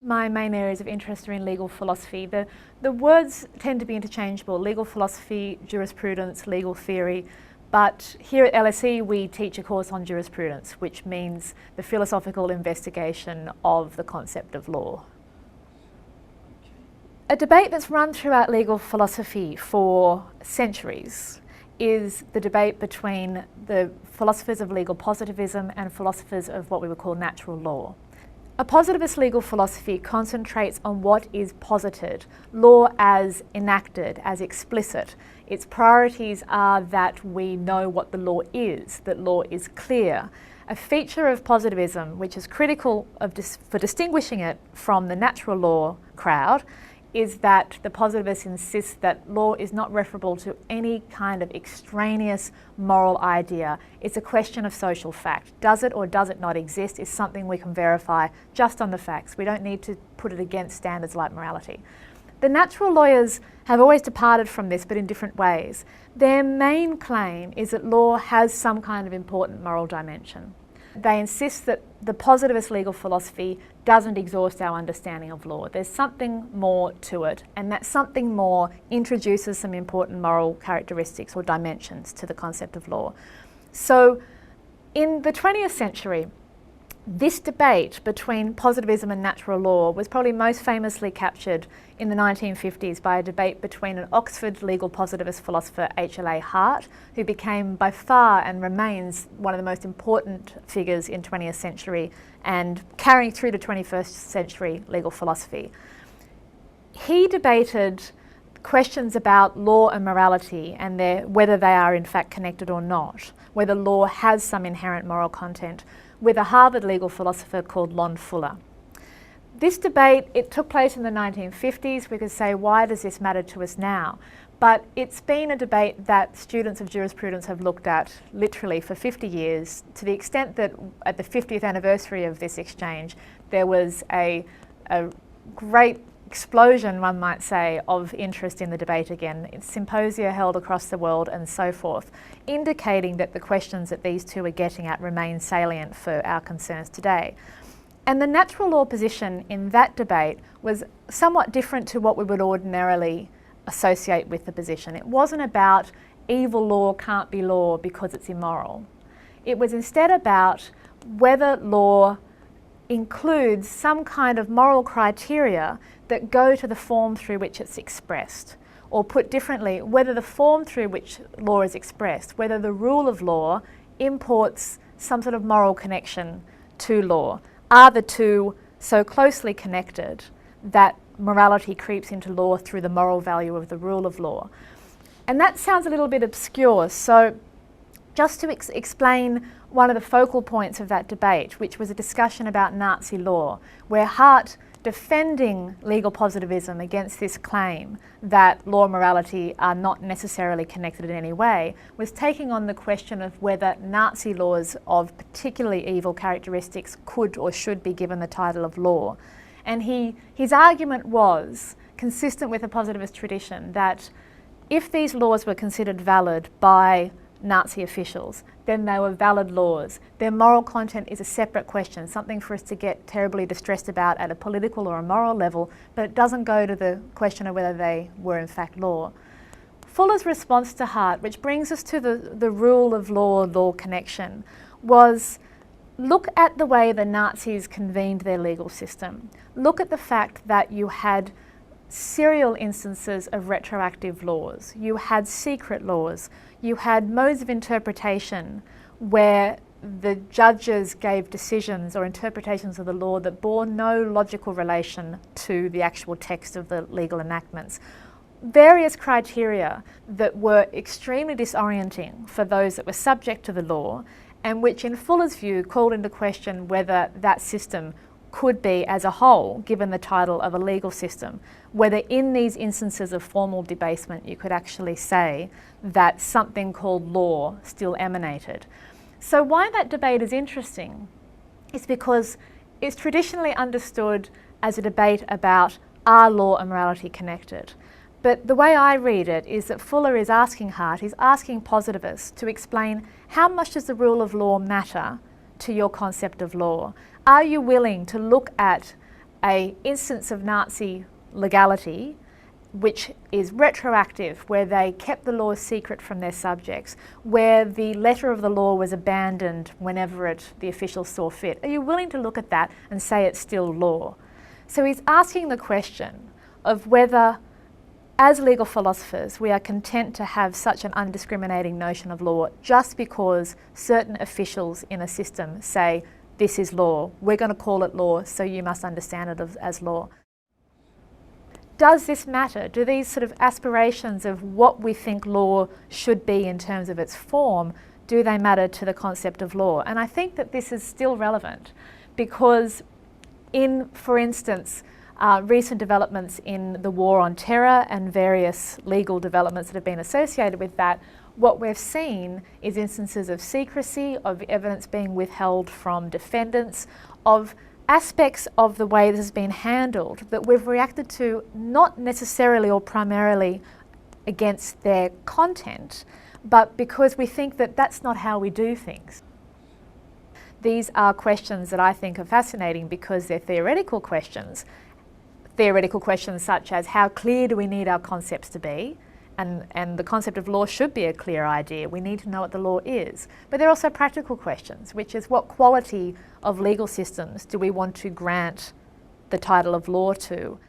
My main areas of interest are in legal philosophy. The words tend to be interchangeable: legal philosophy, jurisprudence, legal theory. But here at LSE we teach a course on jurisprudence, which means the philosophical investigation of the concept of law. A debate that's run throughout legal philosophy for centuries is the debate between the philosophers of legal positivism and philosophers of what we would call natural law. A positivist legal philosophy concentrates on what is posited, law as enacted, as explicit. Its priorities are that we know what the law is, that law is clear. A feature of positivism, which is critical for distinguishing it from the natural law crowd, is that the positivists insist that law is not referable to any kind of extraneous moral idea. It's a question of social fact. Does it or does it not exist is something we can verify just on the facts. We don't need to put it against standards like morality. The natural lawyers have always departed from this, but in different ways. Their main claim is that law has some kind of important moral dimension. They insist that the positivist legal philosophy doesn't exhaust our understanding of law. There's something more to it, and that something more introduces some important moral characteristics or dimensions to the concept of law. So in the 20th century, this debate between positivism and natural law was probably most famously captured in the 1950s by a debate between an Oxford legal positivist philosopher, H.L.A. Hart, who became by far and remains one of the most important figures in 20th century and carrying through to 21st century legal philosophy. He debated questions about law and morality and whether they are in fact connected or not, whether law has some inherent moral content, with a Harvard legal philosopher called Lon Fuller. This debate, it took place in the 1950s. We could say, why does this matter to us now? But it's been a debate that students of jurisprudence have looked at literally for 50 years, to the extent that at the 50th anniversary of this exchange, there was a great explosion, one might say, of interest in the debate again. It's symposia held across the world and so forth, indicating that the questions that these two are getting at remain salient for our concerns today. And the natural law position in that debate was somewhat different to what we would ordinarily associate with the position. It wasn't about evil law can't be law because it's immoral. It was instead about whether law includes some kind of moral criteria that go to the form through which it's expressed. Or put differently, whether the form through which law is expressed, whether the rule of law imports some sort of moral connection to law. Are the two so closely connected that morality creeps into law through the moral value of the rule of law? And that sounds a little bit obscure, so just to explain one of the focal points of that debate, which was a discussion about Nazi law, where Hart, defending legal positivism against this claim that law and morality are not necessarily connected in any way, was taking on the question of whether Nazi laws of particularly evil characteristics could or should be given the title of law. And his argument was, consistent with the positivist tradition, that if these laws were considered valid by Nazi officials, then they were valid laws. Their moral content is a separate question, something for us to get terribly distressed about at a political or a moral level, but it doesn't go to the question of whether they were in fact law. Fuller's response to Hart, which brings us to the rule of law connection, was look at the way the Nazis convened their legal system. Look at the fact that you had serial instances of retroactive laws. You had secret laws. You had modes of interpretation where the judges gave decisions or interpretations of the law that bore no logical relation to the actual text of the legal enactments. Various criteria that were extremely disorienting for those that were subject to the law, and which in Fuller's view called into question whether that system could be as a whole given the title of a legal system, whether in these instances of formal debasement you could actually say that something called law still emanated. So why that debate is interesting is because it's traditionally understood as a debate about are law and morality connected. But the way I read it is that Fuller is asking Hart, he's asking positivists to explain how much does the rule of law matter to your concept of law? Are you willing to look at an instance of Nazi legality which is retroactive, where they kept the law secret from their subjects, where the letter of the law was abandoned whenever the officials saw fit. Are you willing to look at that and say it's still law? So he's asking the question of whether, as legal philosophers, we are content to have such an undiscriminating notion of law just because certain officials in a system say, this is law, we're going to call it law, so you must understand it as law. Does this matter? Do these sort of aspirations of what we think law should be in terms of its form, do they matter to the concept of law? And I think that this is still relevant because in, for instance, recent developments in the war on terror and various legal developments that have been associated with that, what we've seen is instances of secrecy, of evidence being withheld from defendants, of aspects of the way this has been handled that we've reacted to not necessarily or primarily against their content, but because we think that that's not how we do things. These are questions that I think are fascinating because they're theoretical questions. Theoretical questions such as how clear do we need our concepts to be? And the concept of law should be a clear idea. We need to know what the law is. But there are also practical questions, which is what quality of legal systems do we want to grant the title of law to?